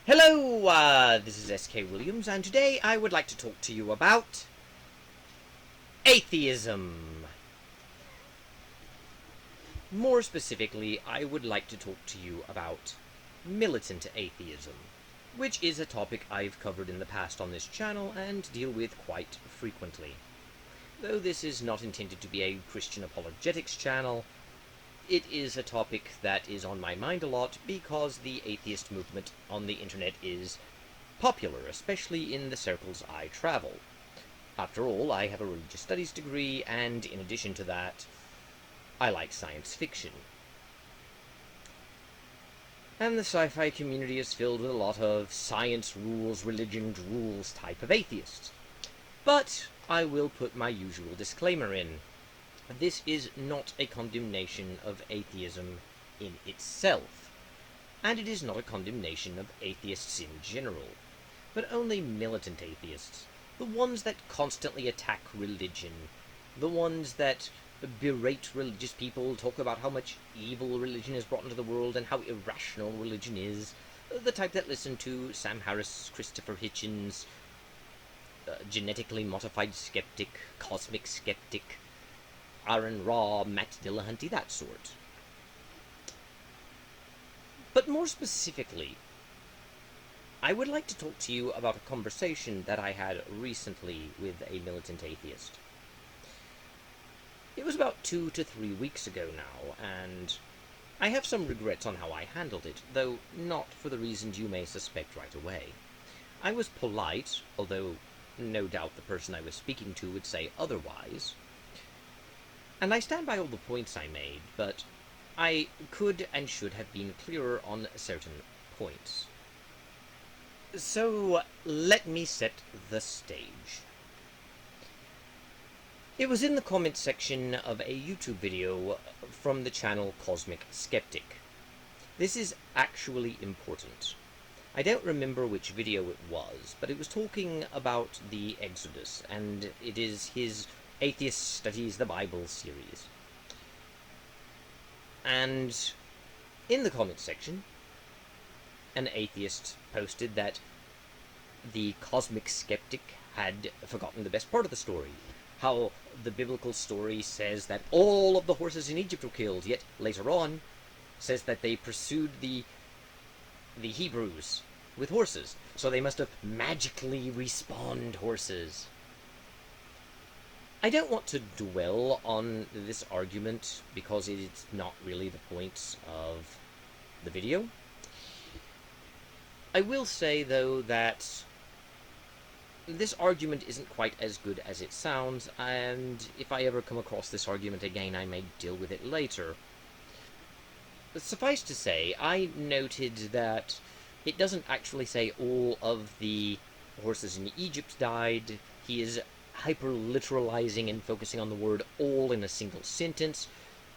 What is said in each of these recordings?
Hello, this is S.K. Williams, and today I would like to talk to you about atheism. More specifically, I would like to talk to you about militant atheism, which is a topic I've covered in the past on this channel and deal with quite frequently. Though this is not intended to be a Christian apologetics channel, it is a topic that is on my mind a lot because the atheist movement on the internet is popular, especially in the circles I travel. After all, I have a religious studies degree, and in addition to that, I like science fiction. And the sci-fi community is filled with a lot of science rules, religion rules type of atheists. But I will put my usual disclaimer in. This is not a condemnation of atheism in itself, and it is not a condemnation of atheists in general, but only militant atheists, the ones that constantly attack religion, the ones that berate religious people, talk about how much evil religion has brought into the world and how irrational religion is, the type that listen to Sam Harris, Christopher Hitchens, genetically modified skeptic, cosmic skeptic, Aaron Ra, Matt Dillahunty, that sort. But more specifically, I would like to talk to you about a conversation that I had recently with a militant atheist. It was about 2 to 3 weeks ago now, and I have some regrets on how I handled it, though not for the reasons you may suspect right away. I was polite, although no doubt the person I was speaking to would say otherwise. And I stand by all the points I made, but I could and should have been clearer on certain points. So let me set the stage. It was in the comments section of a YouTube video from the channel Cosmic Skeptic. This is actually important. I don't remember which video it was, but it was talking about the Exodus, and it is his Atheist Studies the Bible series. And in the comments section, an atheist posted that the Cosmic Skeptic had forgotten the best part of the story. How the biblical story says that all of the horses in Egypt were killed, yet later on says that they pursued the Hebrews with horses, so they must have magically respawned horses. I don't want to dwell on this argument because it's not really the point of the video. I will say, though, that this argument isn't quite as good as it sounds, and if I ever come across this argument again, I may deal with it later. But suffice to say, I noted that it doesn't actually say all of the horses in Egypt died. He is hyper-literalizing and focusing on the word all in a single sentence,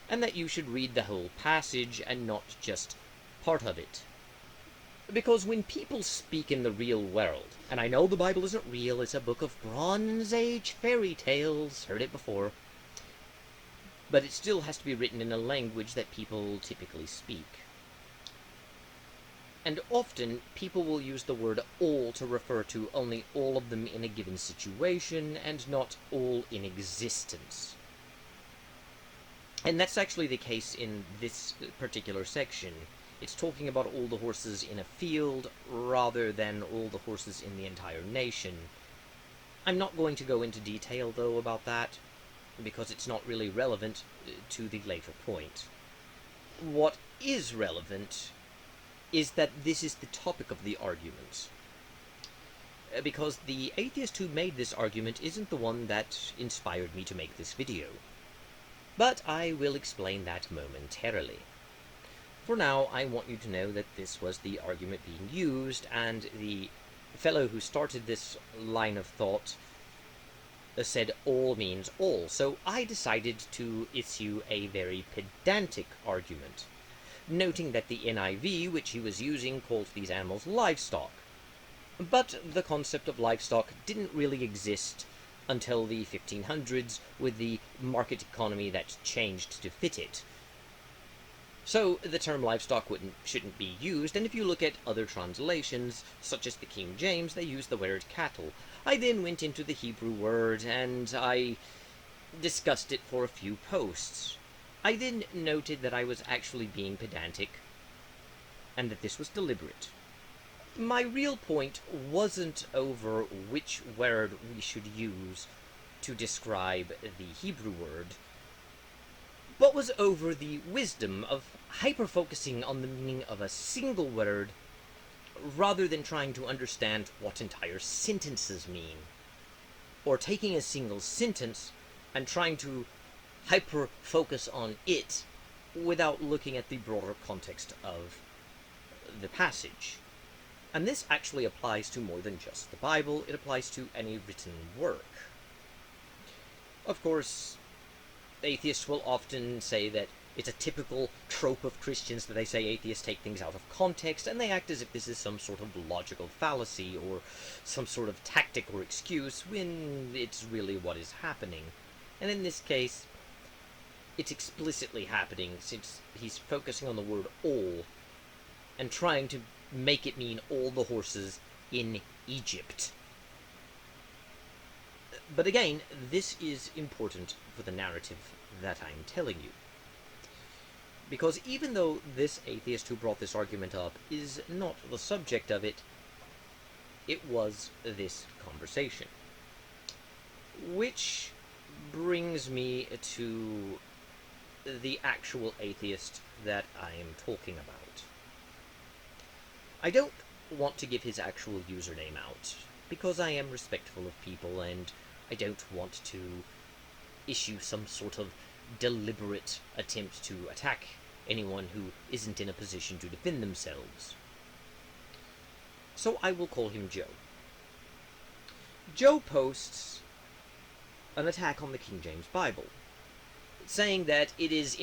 and that you should read the whole passage and not just part of it. Because when people speak in the real world, and I know the Bible isn't real, it's a book of Bronze Age fairy tales, heard it before, but it still has to be written in a language that people typically speak. And often, people will use the word all to refer to only all of them in a given situation, and not all in existence. And that's actually the case in this particular section. It's talking about all the horses in a field, rather than all the horses in the entire nation. I'm not going to go into detail, though, about that, because it's not really relevant to the later point. What is relevant is that this is the topic of the argument. Because the atheist who made this argument isn't the one that inspired me to make this video. But I will explain that momentarily. For now, I want you to know that this was the argument being used, and the fellow who started this line of thought said all means all, so I decided to issue a very pedantic argument, noting that the NIV, which he was using, calls these animals livestock. But the concept of livestock didn't really exist until the 1500s, with the market economy that changed to fit it. So the term livestock shouldn't be used, and if you look at other translations, such as the King James, they use the word cattle. I then went into the Hebrew word, and I discussed it for a few posts. I then noted that I was actually being pedantic, and that this was deliberate. My real point wasn't over which word we should use to describe the Hebrew word, but was over the wisdom of hyper-focusing on the meaning of a single word rather than trying to understand what entire sentences mean, or taking a single sentence and trying to hyper-focus on it without looking at the broader context of the passage. And this actually applies to more than just the Bible, it applies to any written work. Of course, atheists will often say that it's a typical trope of Christians that they say atheists take things out of context, and they act as if this is some sort of logical fallacy or some sort of tactic or excuse, when it's really what is happening. And in this case, it's explicitly happening, since he's focusing on the word all, and trying to make it mean all the horses in Egypt. But again, this is important for the narrative that I'm telling you. Because even though this atheist who brought this argument up is not the subject of it, it was this conversation. Which brings me to the actual atheist that I am talking about. I don't want to give his actual username out, because I am respectful of people, and I don't want to issue some sort of deliberate attempt to attack anyone who isn't in a position to defend themselves. So I will call him Joe. Joe posts an attack on the King James Bible, saying that it is,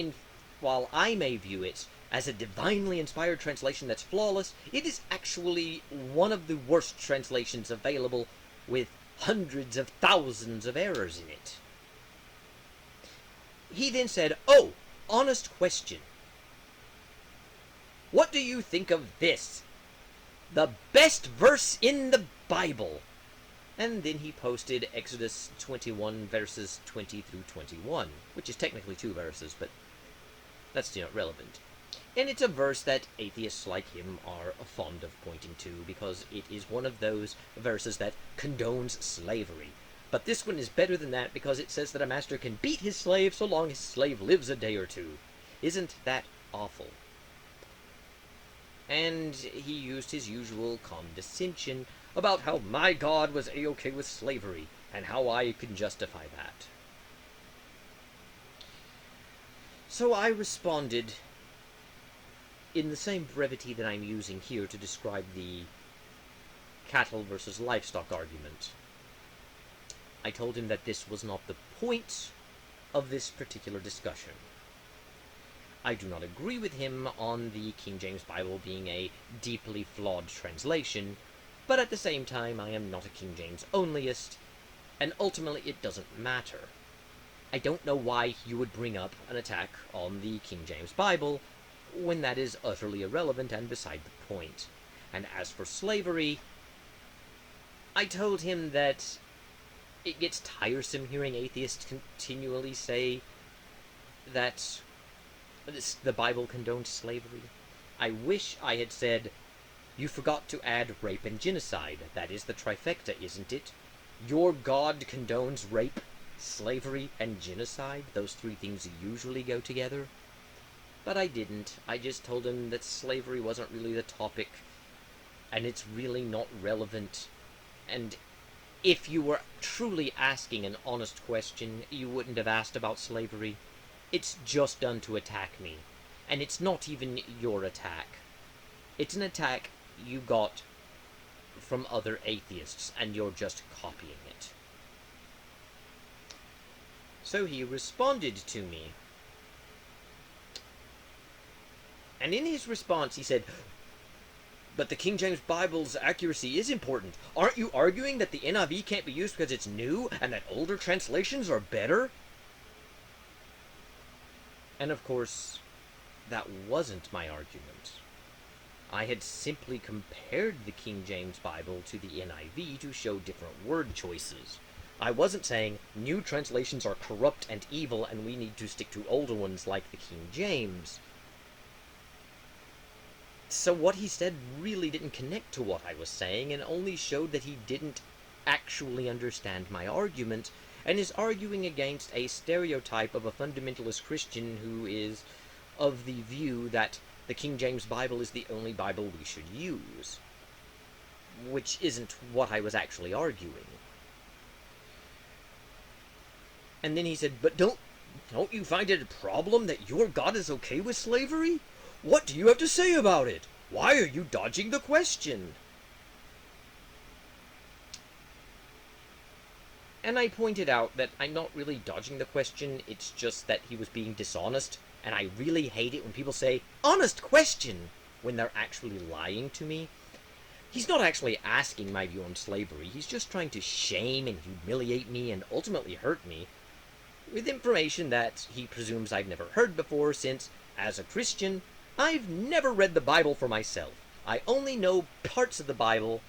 while I may view it as a divinely inspired translation that's flawless, it is actually one of the worst translations available, with hundreds of thousands of errors in it. He then said, "Oh, honest question. What do you think of this? The best verse in the Bible." And then he posted Exodus 21 verses 20 through 21, which is technically 2 verses, but that's not relevant. And it's a verse that atheists like him are fond of pointing to, because it is one of those verses that condones slavery. But this one is better than that, because it says that a master can beat his slave so long his slave lives a day or two. Isn't that awful? And he used his usual condescension about how my God was A-okay with slavery, and how I can justify that. So I responded in the same brevity that I'm using here to describe the cattle versus livestock argument. I told him that this was not the point of this particular discussion. I do not agree with him on the King James Bible being a deeply flawed translation, but at the same time I am not a King James onlyist, and ultimately it doesn't matter. I don't know why you would bring up an attack on the King James Bible when that is utterly irrelevant and beside the point. And as for slavery, I told him that it gets tiresome hearing atheists continually say that the Bible condones slavery. I wish I had said, "You forgot to add rape and genocide. That is the trifecta, isn't it? Your God condones rape, slavery, and genocide. Those 3 things usually go together." But I didn't. I just told him that slavery wasn't really the topic, and it's really not relevant. And if you were truly asking an honest question, you wouldn't have asked about slavery. It's just done to attack me. And it's not even your attack. It's an attack you got from other atheists, and you're just copying it. So he responded to me. And in his response he said, "But the King James Bible's accuracy is important. Aren't you arguing that the NIV can't be used because it's new, and that older translations are better?" And of course, that wasn't my argument. I had simply compared the King James Bible to the NIV to show different word choices. I wasn't saying new translations are corrupt and evil and we need to stick to older ones like the King James. So what he said really didn't connect to what I was saying and only showed that he didn't actually understand my argument and is arguing against a stereotype of a fundamentalist Christian who is of the view that the King James Bible is the only Bible we should use, which isn't what I was actually arguing. And then he said, but don't you find it a problem that your God is okay with slavery? What do you have to say about it? Why are you dodging the question? And I pointed out that I'm not really dodging the question, it's just that he was being dishonest, and I really hate it when people say, honest question, when they're actually lying to me. He's not actually asking my view on slavery, he's just trying to shame and humiliate me and ultimately hurt me, with information that he presumes I've never heard before, since, as a Christian, I've never read the Bible for myself. I only know parts of the Bible,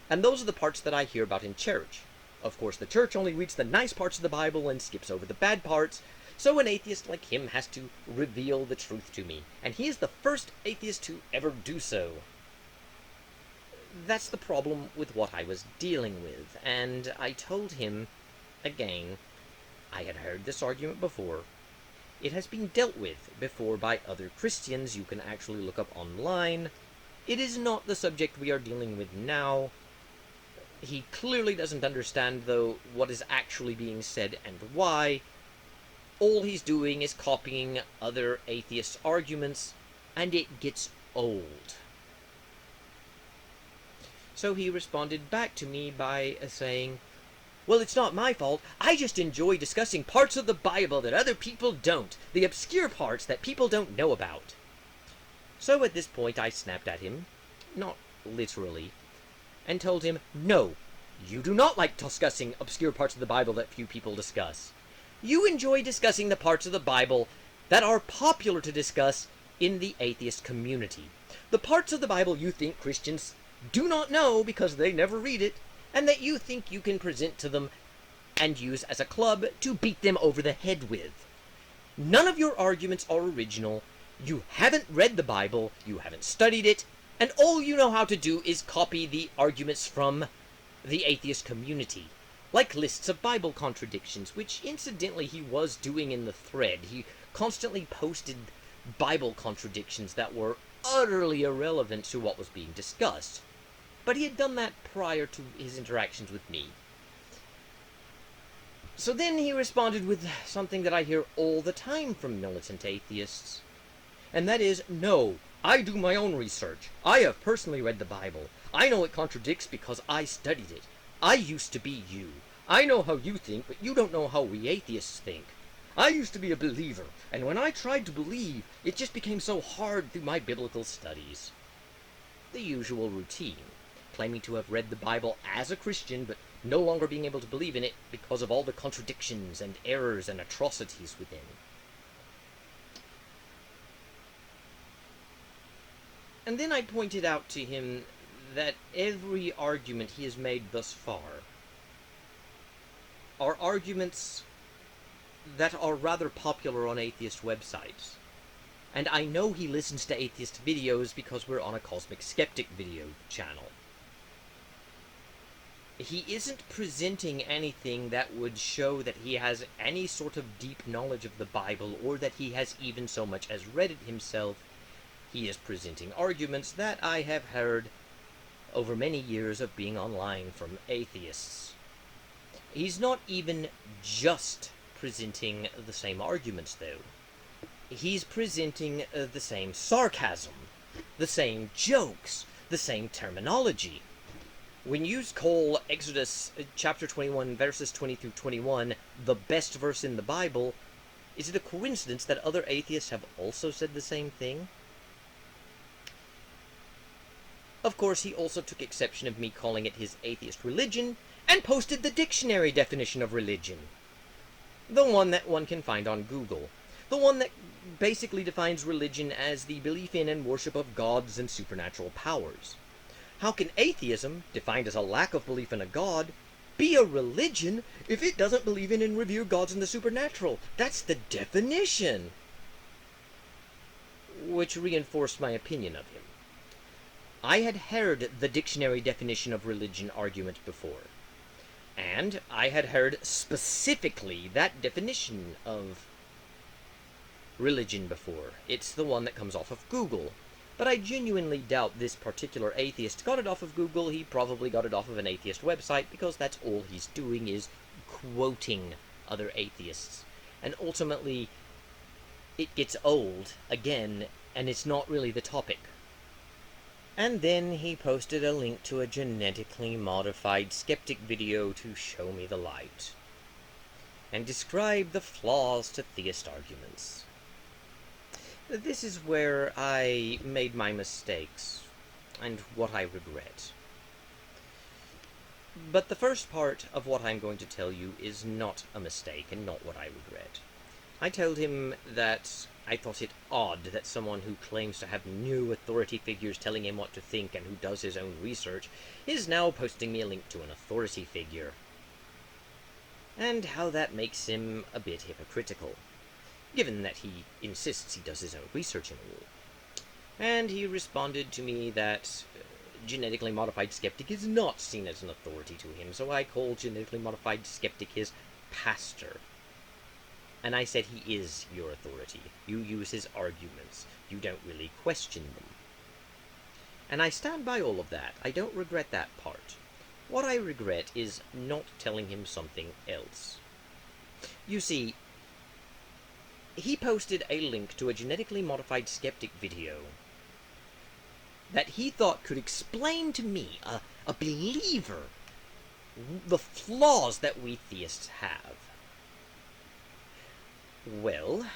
and those are the parts that I hear about in church. Of course, the church only reads the nice parts of the Bible and skips over the bad parts, so an atheist like him has to reveal the truth to me, and he is the first atheist to ever do so. That's the problem with what I was dealing with, and I told him, again, I had heard this argument before. It has been dealt with before by other Christians you can actually look up online. It is not the subject we are dealing with now. He clearly doesn't understand, though, what is actually being said and why. All he's doing is copying other atheists' arguments, and it gets old. So he responded back to me by saying, well, it's not my fault. I just enjoy discussing parts of the Bible that other people don't, the obscure parts that people don't know about. So at this point I snapped at him, not literally, and told him, no, you do not like discussing obscure parts of the Bible that few people discuss. You enjoy discussing the parts of the Bible that are popular to discuss in the atheist community. The parts of the Bible you think Christians do not know because they never read it, and that you think you can present to them and use as a club to beat them over the head with. None of your arguments are original. You haven't read the Bible, you haven't studied it, and all you know how to do is copy the arguments from the atheist community, like lists of Bible contradictions, which incidentally he was doing in the thread. He constantly posted Bible contradictions that were utterly irrelevant to what was being discussed. But he had done that prior to his interactions with me. So then he responded with something that I hear all the time from militant atheists. And that is, no, I do my own research. I have personally read the Bible. I know it contradicts because I studied it. I used to be you. I know how you think, but you don't know how we atheists think. I used to be a believer, and when I tried to believe, it just became so hard through my biblical studies. The usual routine. Claiming to have read the Bible as a Christian, but no longer being able to believe in it because of all the contradictions and errors and atrocities within. And then I pointed out to him that every argument he has made thus far are arguments that are rather popular on atheist websites. And I know he listens to atheist videos because we're on a Cosmic Skeptic video channel. He isn't presenting anything that would show that he has any sort of deep knowledge of the Bible, or that he has even so much as read it himself. He is presenting arguments that I have heard over many years of being online from atheists. He's not even just presenting the same arguments, though. He's presenting the same sarcasm, the same jokes, the same terminology. When you call Exodus chapter 21, verses 20 through 21, the best verse in the Bible, is it a coincidence that other atheists have also said the same thing? Of course, he also took exception of me calling it his atheist religion, and posted the dictionary definition of religion. The one that one can find on Google. The one that basically defines religion as the belief in and worship of gods and supernatural powers. How can atheism, defined as a lack of belief in a god, be a religion if it doesn't believe in and revere gods and the supernatural? That's the definition! Which reinforced my opinion of him. I had heard the dictionary definition of religion argument before, and I had heard specifically that definition of religion before. It's the one that comes off of Google. But I genuinely doubt this particular atheist got it off of Google. He probably got it off of an atheist website, because that's all he's doing is quoting other atheists. And ultimately, it gets old, again, and it's not really the topic. And then he posted a link to a genetically modified skeptic video to show me the light, and describe the flaws to theist arguments. This is where I made my mistakes, and what I regret. But the first part of what I'm going to tell you is not a mistake, and not what I regret. I told him that I thought it odd that someone who claims to have no authority figures telling him what to think and who does his own research is now posting me a link to an authority figure, and how that makes him a bit hypocritical, given that he insists he does his own research and all. And he responded to me that genetically modified skeptic is not seen as an authority to him, so I called genetically modified skeptic his pastor. And I said he is your authority. You use his arguments. You don't really question them. And I stand by all of that. I don't regret that part. What I regret is not telling him something else. You see, he posted a link to a genetically modified skeptic video that he thought could explain to me, a believer, the flaws that we theists have. Well,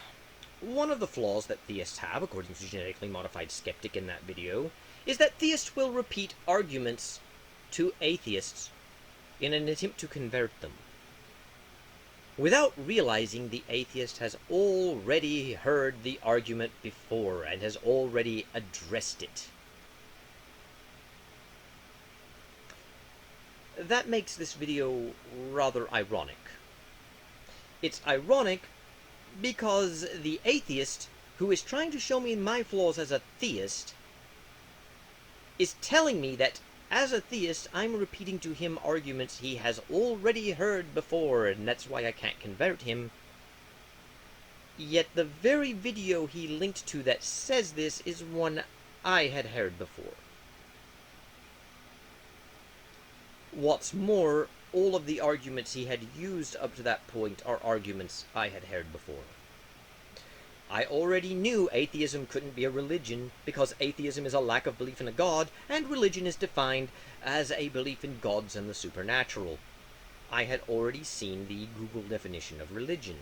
one of the flaws that theists have, according to genetically modified skeptic in that video, is that theists will repeat arguments to atheists in an attempt to convert them, without realizing the atheist has already heard the argument before and has already addressed it. That makes this video rather ironic. It's ironic because the atheist, who is trying to show me my flaws as a theist, is telling me that as a theist, I'm repeating to him arguments he has already heard before, and that's why I can't convert him. Yet the very video he linked to that says this is one I had heard before. What's more, all of the arguments he had used up to that point are arguments I had heard before. I already knew atheism couldn't be a religion, because atheism is a lack of belief in a god, and religion is defined as a belief in gods and the supernatural. I had already seen the Google definition of religion.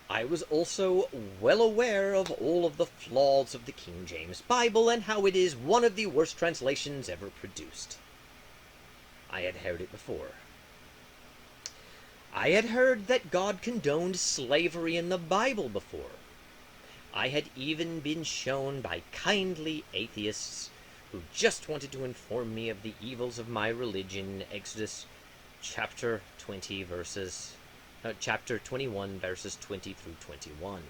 I was also well aware of all of the flaws of the King James Bible, and how it is one of the worst translations ever produced. I had heard it before. I had heard that God condoned slavery in the Bible before. I had even been shown by kindly atheists who just wanted to inform me of the evils of my religion, Exodus chapter 21, verses 20 through 21.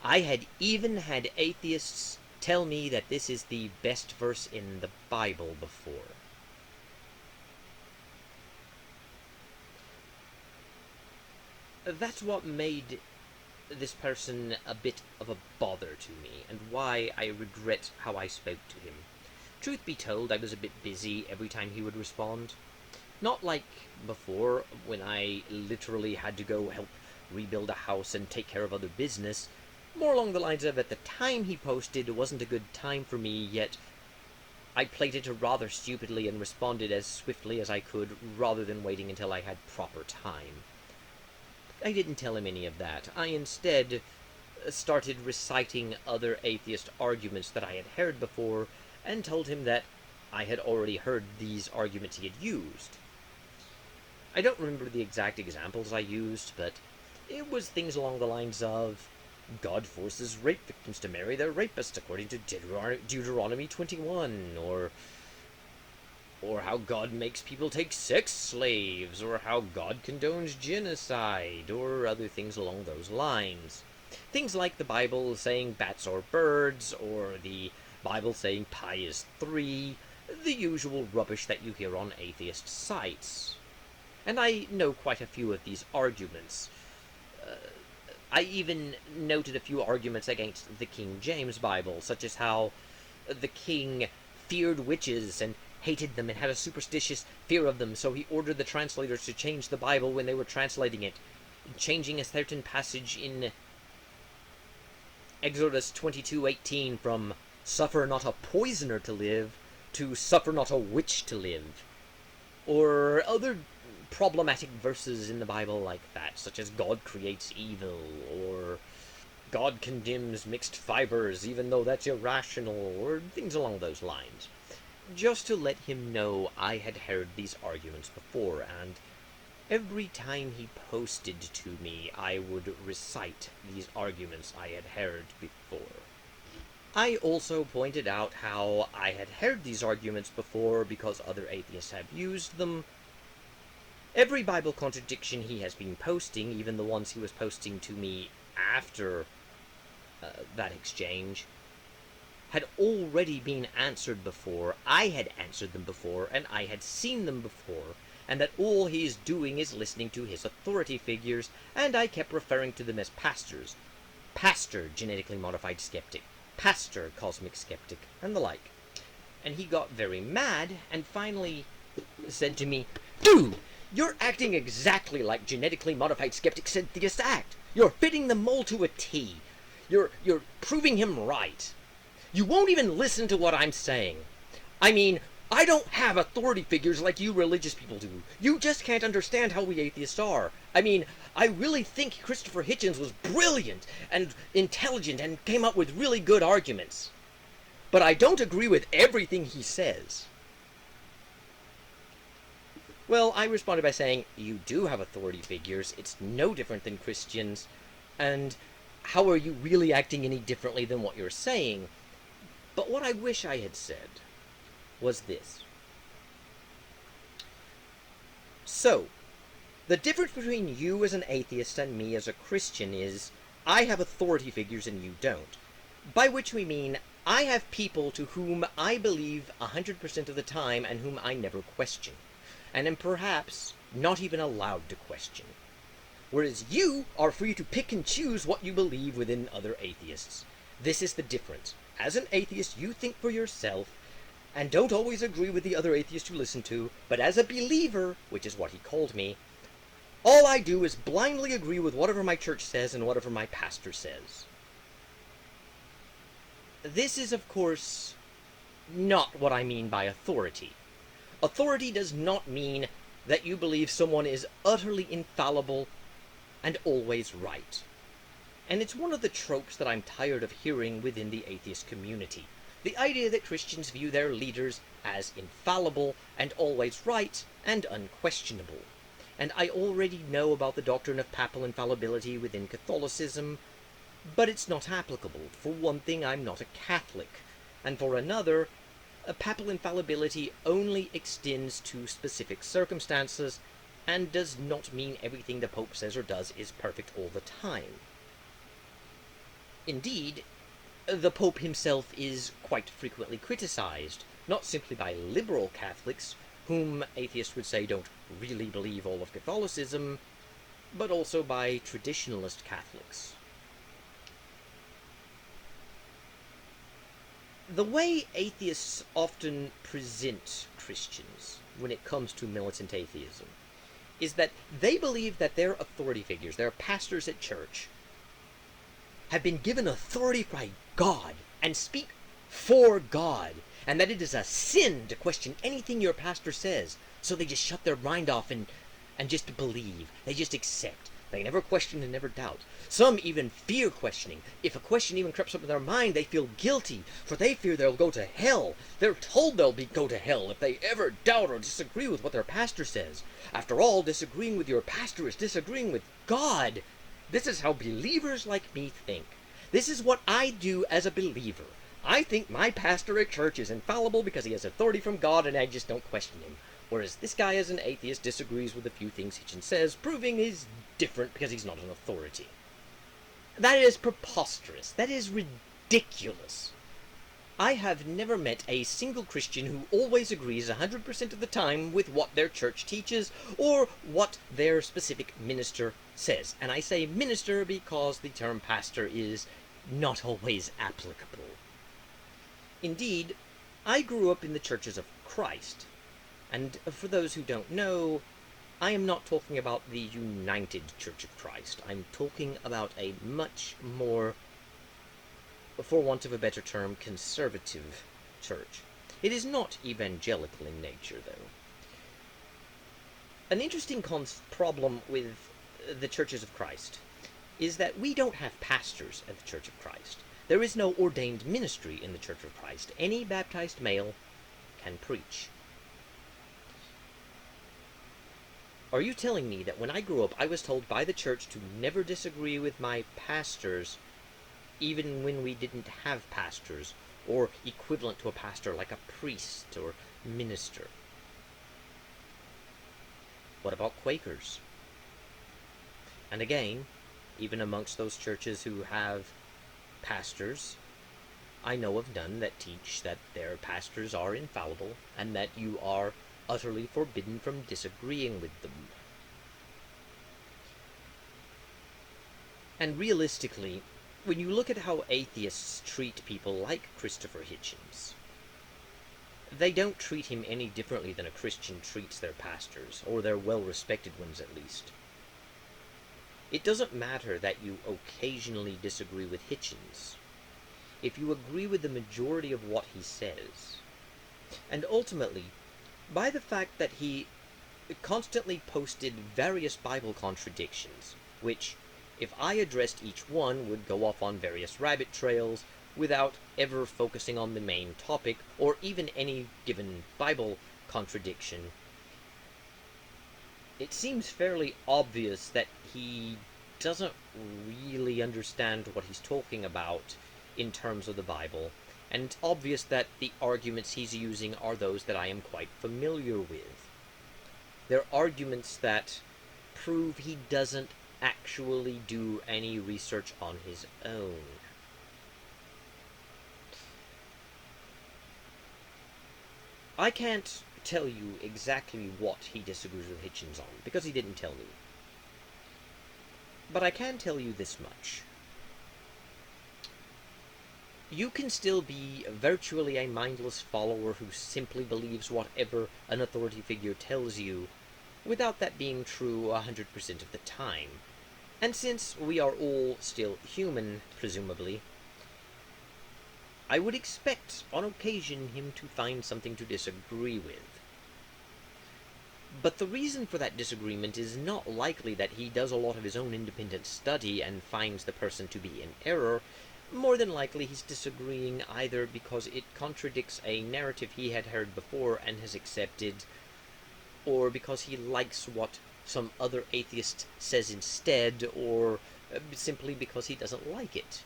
I had even had atheists tell me that this is the best verse in the Bible before. That's what made this person a bit of a bother to me, and why I regret how I spoke to him. Truth be told, I was a bit busy every time he would respond. Not like before, when I literally had to go help rebuild a house and take care of other business. More along the lines of, at the time he posted, it wasn't a good time for me, yet I played it rather stupidly and responded as swiftly as I could, rather than waiting until I had proper time. I didn't tell him any of that. I instead started reciting other atheist arguments that I had heard before, and told him that I had already heard these arguments he had used. I don't remember the exact examples I used, but It was things along the lines of, God forces rape victims to marry their rapists according to Deuteronomy 21, or how God makes people take sex slaves, or how God condones genocide, or other things along those lines. Things like the Bible saying bats are birds, or the Bible saying pi is 3, the usual rubbish that you hear on atheist sites. And I know quite a few of these arguments. I even noted a few arguments against the King James Bible, such as how the king feared witches and hated them and had a superstitious fear of them, so he ordered the translators to change the Bible when they were translating it, changing a certain passage in Exodus 22:18 from "suffer not a poisoner to live" to "suffer not a witch to live," or other problematic verses in the Bible like that, such as God creates evil, or God condemns mixed fibers even though that's irrational, or things along those lines. Just to let him know I had heard these arguments before, and every time he posted to me, I would recite these arguments I had heard before. I also pointed out how I had heard these arguments before because other atheists have used them. Every Bible contradiction he has been posting, even the ones he was posting to me after that exchange, had already been answered before, I had answered them before, and I had seen them before, and that all he is doing is listening to his authority figures, and I kept referring to them as pastors. Pastor, genetically modified skeptic. Pastor, cosmic skeptic, and the like. And he got very mad, and finally said to me, "Dude, you're acting exactly like genetically modified skeptics and theists act. You're fitting the mold to a T. You're proving him right. You won't even listen to what I'm saying. I mean, I don't have authority figures like you religious people do. You just can't understand how we atheists are. I mean, I really think Christopher Hitchens was brilliant and intelligent and came up with really good arguments. But I don't agree with everything he says." Well, I responded by saying, "You do have authority figures. It's no different than Christians. And how are you really acting any differently than what you're saying?" But what I wish I had said was this. So, the difference between you as an atheist and me as a Christian is, I have authority figures and you don't. By which we mean, I have people to whom I believe 100% of the time and whom I never question, and am perhaps not even allowed to question. Whereas you are free to pick and choose what you believe within other atheists. This is the difference. As an atheist, you think for yourself, and don't always agree with the other atheists you listen to, but as a believer, which is what he called me, all I do is blindly agree with whatever my church says and whatever my pastor says. This is, of course, not what I mean by authority. Authority does not mean that you believe someone is utterly infallible and always right. And it's one of the tropes that I'm tired of hearing within the atheist community. The idea that Christians view their leaders as infallible and always right and unquestionable. And I already know about the doctrine of papal infallibility within Catholicism, but it's not applicable. For one thing, I'm not a Catholic, and for another, papal infallibility only extends to specific circumstances and does not mean everything the Pope says or does is perfect all the time. Indeed, the Pope himself is quite frequently criticized, not simply by liberal Catholics, whom atheists would say don't really believe all of Catholicism, but also by traditionalist Catholics. The way atheists often present Christians when it comes to militant atheism is that they believe that their authority figures, their pastors at church, have been given authority by God and speak for God, and that it is a sin to question anything your pastor says, so they just shut their mind off and just believe. They just accept. They never question and never doubt. Some even fear questioning. If a question even creeps up in their mind, they feel guilty, for they fear they'll go to hell. They're told they'll go to hell if they ever doubt or disagree with what their pastor says. After all, disagreeing with your pastor is disagreeing with God. This is how believers like me think. This is what I do as a believer. I think my pastor at church is infallible because he has authority from God and I just don't question him. Whereas this guy as an atheist disagrees with a few things Hitchens says, proving he's different because he's not an authority. That is preposterous. That is ridiculous. I have never met a single Christian who always agrees 100% of the time with what their church teaches or what their specific minister says. And I say minister because the term pastor is not always applicable. Indeed, I grew up in the churches of Christ. And for those who don't know, I am not talking about the United Church of Christ. I'm talking about a much more, for want of a better term, conservative church. It is not evangelical in nature, though. An interesting problem with the churches of Christ is that we don't have pastors at the Church of Christ. There is no ordained ministry in the Church of Christ. Any baptized male can preach. Are you telling me that when I grew up, I was told by the church to never disagree with my pastors, even when we didn't have pastors, or equivalent to a pastor like a priest or minister? What about Quakers? And again, even amongst those churches who have pastors, I know of none that teach that their pastors are infallible and that you are utterly forbidden from disagreeing with them. And realistically, when you look at how atheists treat people like Christopher Hitchens, they don't treat him any differently than a Christian treats their pastors, or their well-respected ones at least. It doesn't matter that you occasionally disagree with Hitchens, if you agree with the majority of what he says. And ultimately, by the fact that he constantly posted various Bible contradictions, which, if I addressed each one, would go off on various rabbit trails without ever focusing on the main topic, or even any given Bible contradiction, it seems fairly obvious that he doesn't really understand what he's talking about in terms of the Bible, and it's obvious that the arguments he's using are those that I am quite familiar with. They're arguments that prove he doesn't actually do any research on his own. I can't tell you exactly what he disagrees with Hitchens on, because he didn't tell me. But I can tell you this much. You can still be virtually a mindless follower who simply believes whatever an authority figure tells you, without that being true 100% of the time. And since we are all still human, presumably, I would expect, on occasion, him to find something to disagree with. But the reason for that disagreement is not likely that he does a lot of his own independent study and finds the person to be in error. More than likely he's disagreeing either because it contradicts a narrative he had heard before and has accepted, or because he likes what some other atheist says instead, or simply because he doesn't like it.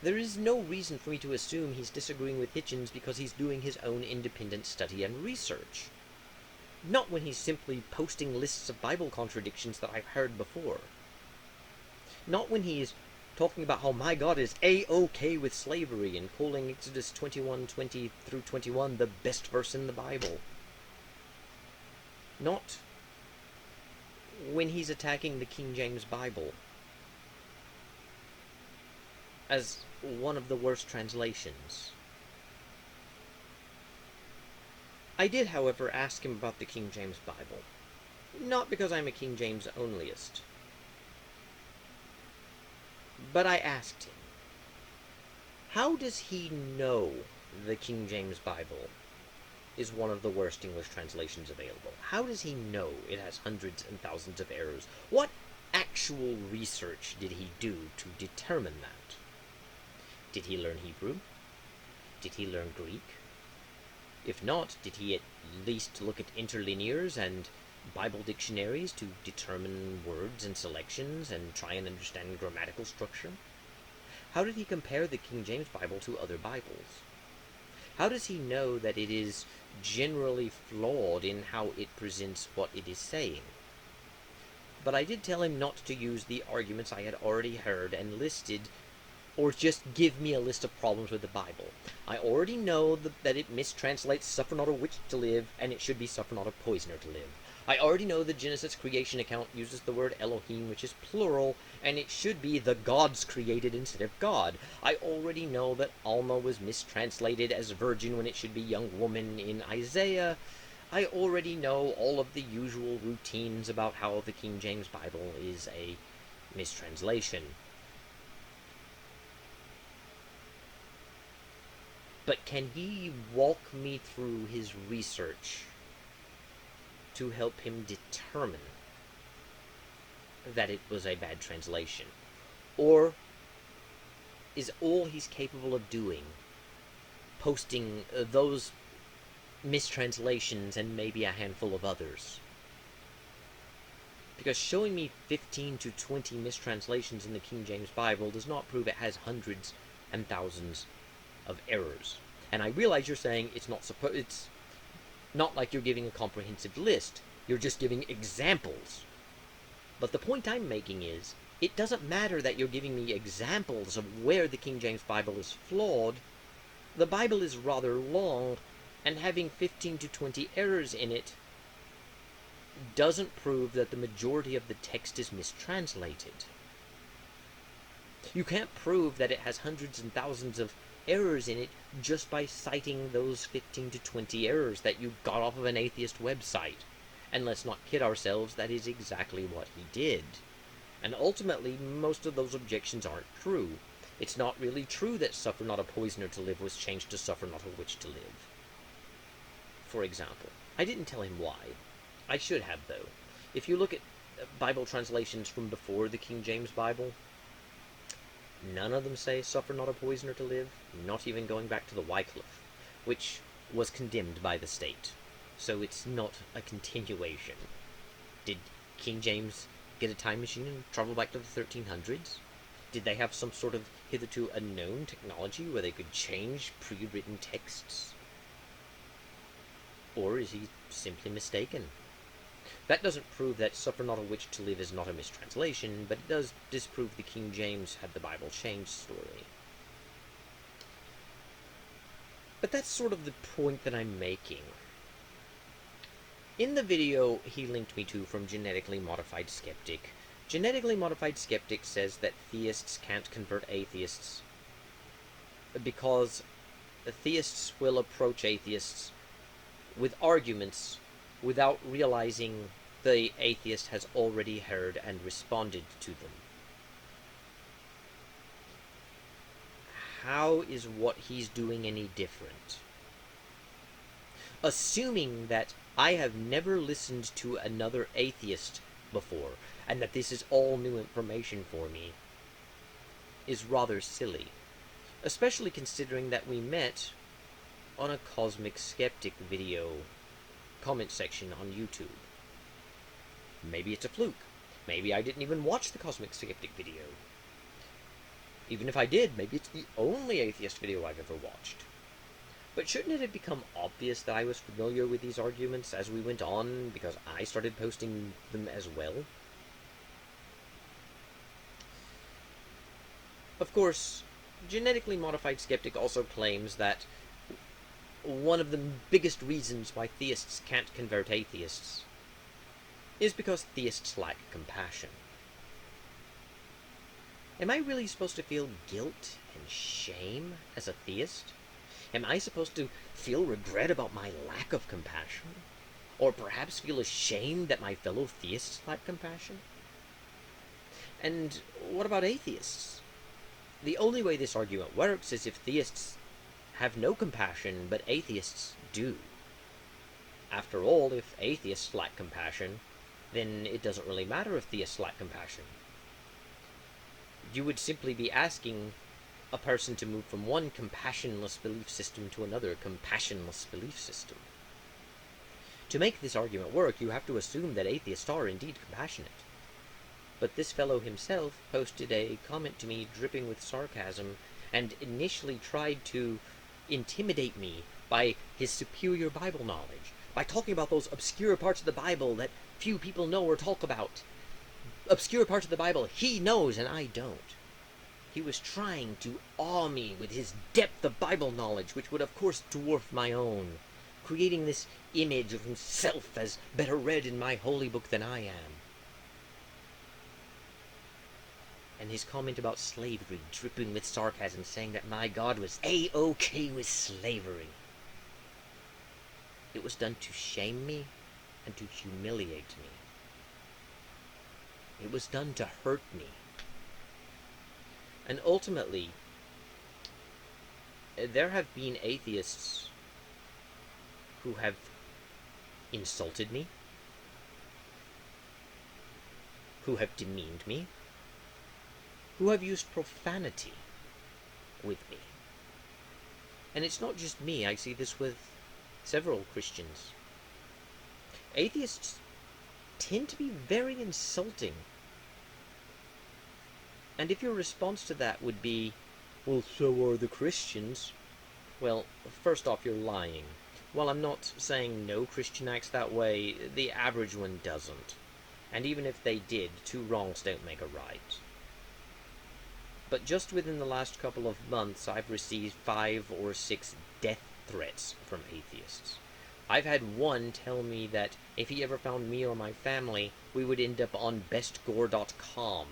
There is no reason for me to assume he's disagreeing with Hitchens because he's doing his own independent study and research. Not when he's simply posting lists of Bible contradictions that I've heard before. Not when he's talking about how my God is A-OK with slavery and calling Exodus 21:20 through 21 the best verse in the Bible. Not when he's attacking the King James Bible as one of the worst translations. I did, however, ask him about the King James Bible. Not because I'm a King James onlyist. But I asked him, how does he know the King James Bible is one of the worst English translations available? How does he know it has hundreds and thousands of errors? What actual research did he do to determine that? Did he learn Hebrew? Did he learn Greek? If not, did he at least look at interlinears and Bible dictionaries to determine words and selections and try and understand grammatical structure? How did he compare the King James Bible to other Bibles? How does he know that it is generally flawed in how it presents what it is saying? But I did tell him not to use the arguments I had already heard and listed, or just give me a list of problems with the Bible. I already know that it mistranslates "suffer not a witch to live," and it should be "suffer not a poisoner to live." I already know the Genesis creation account uses the word Elohim, which is plural, and it should be "the gods created" instead of God. I already know that Alma was mistranslated as virgin when it should be young woman in Isaiah. I already know all of the usual routines about how the King James Bible is a mistranslation. But can he walk me through his research to help him determine that it was a bad translation? Or is all he's capable of doing posting those mistranslations and maybe a handful of others? Because showing me 15 to 20 mistranslations in the King James Bible does not prove it has hundreds and thousands of errors. And I realize you're saying it's not like you're giving a comprehensive list, you're just giving examples. But the point I'm making is, it doesn't matter that you're giving me examples of where the King James Bible is flawed. The Bible is rather long, and having 15 to 20 errors in it doesn't prove that the majority of the text is mistranslated. You can't prove that it has hundreds and thousands of errors in it just by citing those 15 to 20 errors that you got off of an atheist website. And let's not kid ourselves, that is exactly what he did. And ultimately, most of those objections aren't true. It's not really true that "suffer not a poisoner to live" was changed to "suffer not a witch to live." For example, I didn't tell him why. I should have, though. If you look at Bible translations from before the King James Bible, none of them say "suffer not a poisoner to live," not even going back to the Wycliffe, which was condemned by the state. So it's not a continuation. Did King James get a time machine and travel back to the 1300s? Did they have some sort of hitherto unknown technology where they could change pre-written texts? Or is he simply mistaken? That doesn't prove that "suffer not a witch to live" is not a mistranslation, but it does disprove the King James had the Bible changed story. But that's sort of the point that I'm making. In the video he linked me to from Genetically Modified Skeptic, Genetically Modified Skeptic says that theists can't convert atheists because theists will approach atheists with arguments without realizing the atheist has already heard and responded to them. How is what he's doing any different? Assuming that I have never listened to another atheist before, and that this is all new information for me, is rather silly. Especially considering that we met on a Cosmic Skeptic video comment section on YouTube. Maybe it's a fluke. Maybe I didn't even watch the Cosmic Skeptic video. Even if I did, maybe it's the only atheist video I've ever watched. But shouldn't it have become obvious that I was familiar with these arguments as we went on, because I started posting them as well? Of course, Genetically Modified Skeptic also claims that one of the biggest reasons why theists can't convert atheists is because theists lack compassion. Am I really supposed to feel guilt and shame as a theist? Am I supposed to feel regret about my lack of compassion? Or perhaps feel ashamed that my fellow theists lack compassion? And what about atheists? The only way this argument works is if theists have no compassion, but atheists do. After all, if atheists lack compassion, then it doesn't really matter if theists lack compassion. You would simply be asking a person to move from one compassionless belief system to another compassionless belief system. To make this argument work, you have to assume that atheists are indeed compassionate. But this fellow himself posted a comment to me dripping with sarcasm, and initially tried to intimidate me by his superior Bible knowledge, by talking about those obscure parts of the Bible that few people know or talk about. Obscure parts of the Bible he knows and I don't. He was trying to awe me with his depth of Bible knowledge, which would of course dwarf my own, creating this image of himself as better read in my holy book than I am. And his comment about slavery, dripping with sarcasm, saying that my God was A-OK with slavery. It was done to shame me and to humiliate me. It was done to hurt me. And ultimately, there have been atheists who have insulted me, who have demeaned me, who have used profanity with me. And it's not just me, I see this with several Christians. Atheists tend to be very insulting. And if your response to that would be, well, so are the Christians, well, first off, you're lying. While I'm not saying no Christian acts that way, the average one doesn't. And even if they did, two wrongs don't make a right. But just within the last couple of months, I've received 5 or 6 death threats from atheists. I've had one tell me that if he ever found me or my family, we would end up on bestgore.com.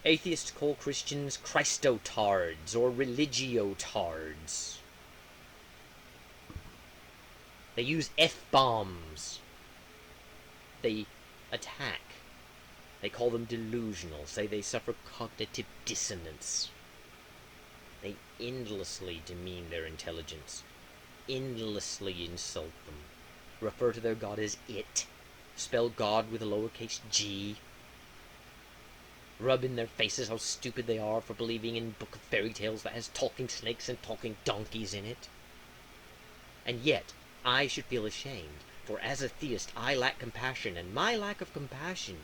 Atheists call Christians Christotards or religiotards. They use F-bombs. They attack. They call them delusional, say they suffer cognitive dissonance. They endlessly demean their intelligence, endlessly insult them, refer to their God as it, spell God with a lowercase g, rub in their faces how stupid they are for believing in a book of fairy tales that has talking snakes and talking donkeys in it. And yet, I should feel ashamed, for as a theist I lack compassion, and my lack of compassion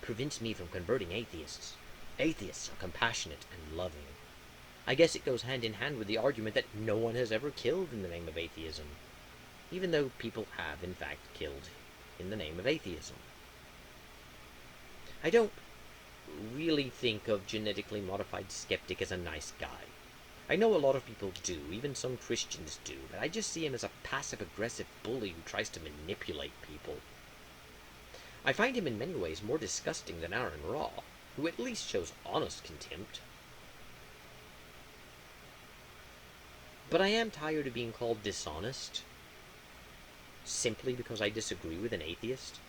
prevents me from converting atheists. Atheists are compassionate and loving. I guess it goes hand in hand with the argument that no one has ever killed in the name of atheism, even though people have, in fact, killed in the name of atheism. I don't really think of genetically modified skeptic as a nice guy. I know a lot of people do, even some Christians do, but I just see him as a passive-aggressive bully who tries to manipulate people. I find him in many ways more disgusting than Aaron Ra, who at least shows honest contempt. But I am tired of being called dishonest, simply because I disagree with an atheist,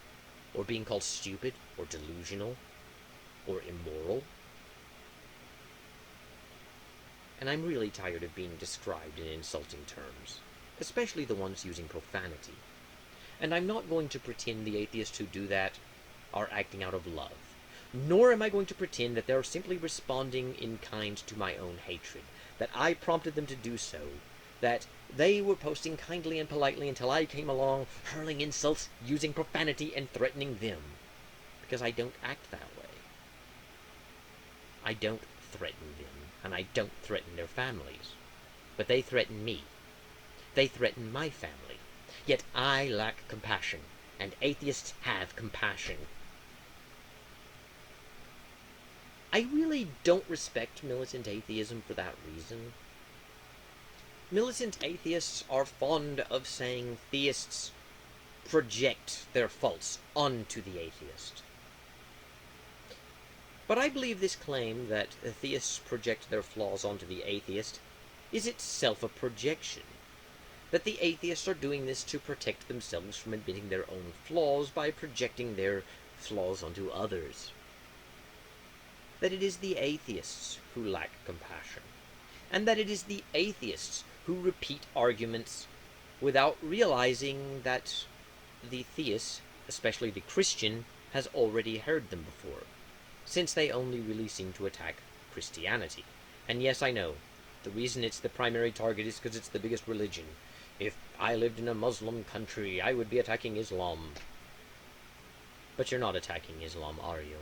or being called stupid, or delusional, or immoral. And I'm really tired of being described in insulting terms, especially the ones using profanity. And I'm not going to pretend the atheists who do that are acting out of love. Nor am I going to pretend that they're simply responding in kind to my own hatred, that I prompted them to do so, that they were posting kindly and politely until I came along, hurling insults, using profanity, and threatening them. Because I don't act that way. I don't threaten them, and I don't threaten their families. But they threaten me. They threaten my family. Yet I lack compassion, and atheists have compassion. I really don't respect militant atheism for that reason. Militant atheists are fond of saying theists project their faults onto the atheist. But I believe this claim that theists project their flaws onto the atheist is itself a projection. That the atheists are doing this to protect themselves from admitting their own flaws by projecting their flaws onto others. That it is the atheists who lack compassion, and that it is the atheists who repeat arguments without realizing that the theist, especially the Christian, has already heard them before, since they only really seem to attack Christianity. And yes, I know, the reason it's the primary target is because it's the biggest religion. If I lived in a Muslim country, I would be attacking Islam. But you're not attacking Islam, are you?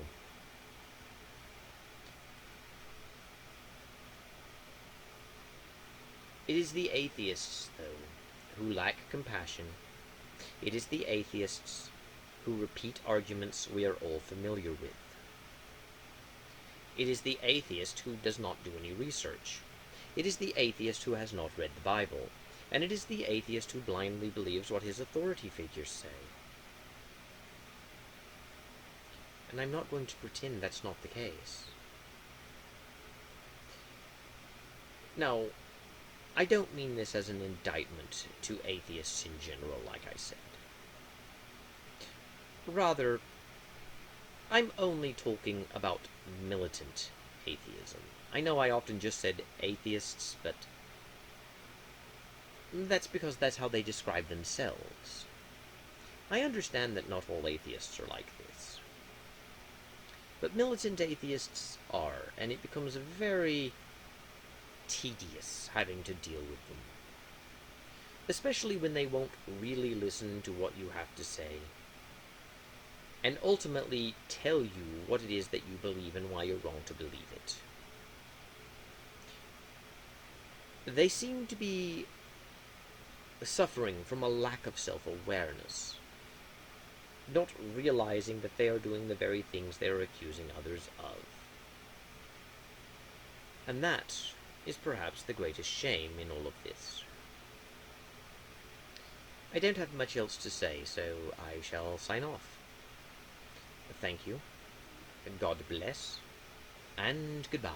It is the atheists, though, who lack compassion. It is the atheists who repeat arguments we are all familiar with. It is the atheist who does not do any research. It is the atheist who has not read the Bible. And it is the atheist who blindly believes what his authority figures say. And I'm not going to pretend that's not the case. Now, I don't mean this as an indictment to atheists in general, like I said. Rather, I'm only talking about militant atheism. I know I often just said atheists, but that's because that's how they describe themselves. I understand that not all atheists are like this. But militant atheists are, and it becomes very tedious having to deal with them. Especially when they won't really listen to what you have to say, and ultimately tell you what it is that you believe and why you're wrong to believe it. They seem to be suffering from a lack of self-awareness, not realizing that they are doing the very things they are accusing others of. And that is perhaps the greatest shame in all of this. I don't have much else to say, so I shall sign off. Thank you, God bless, and goodbye.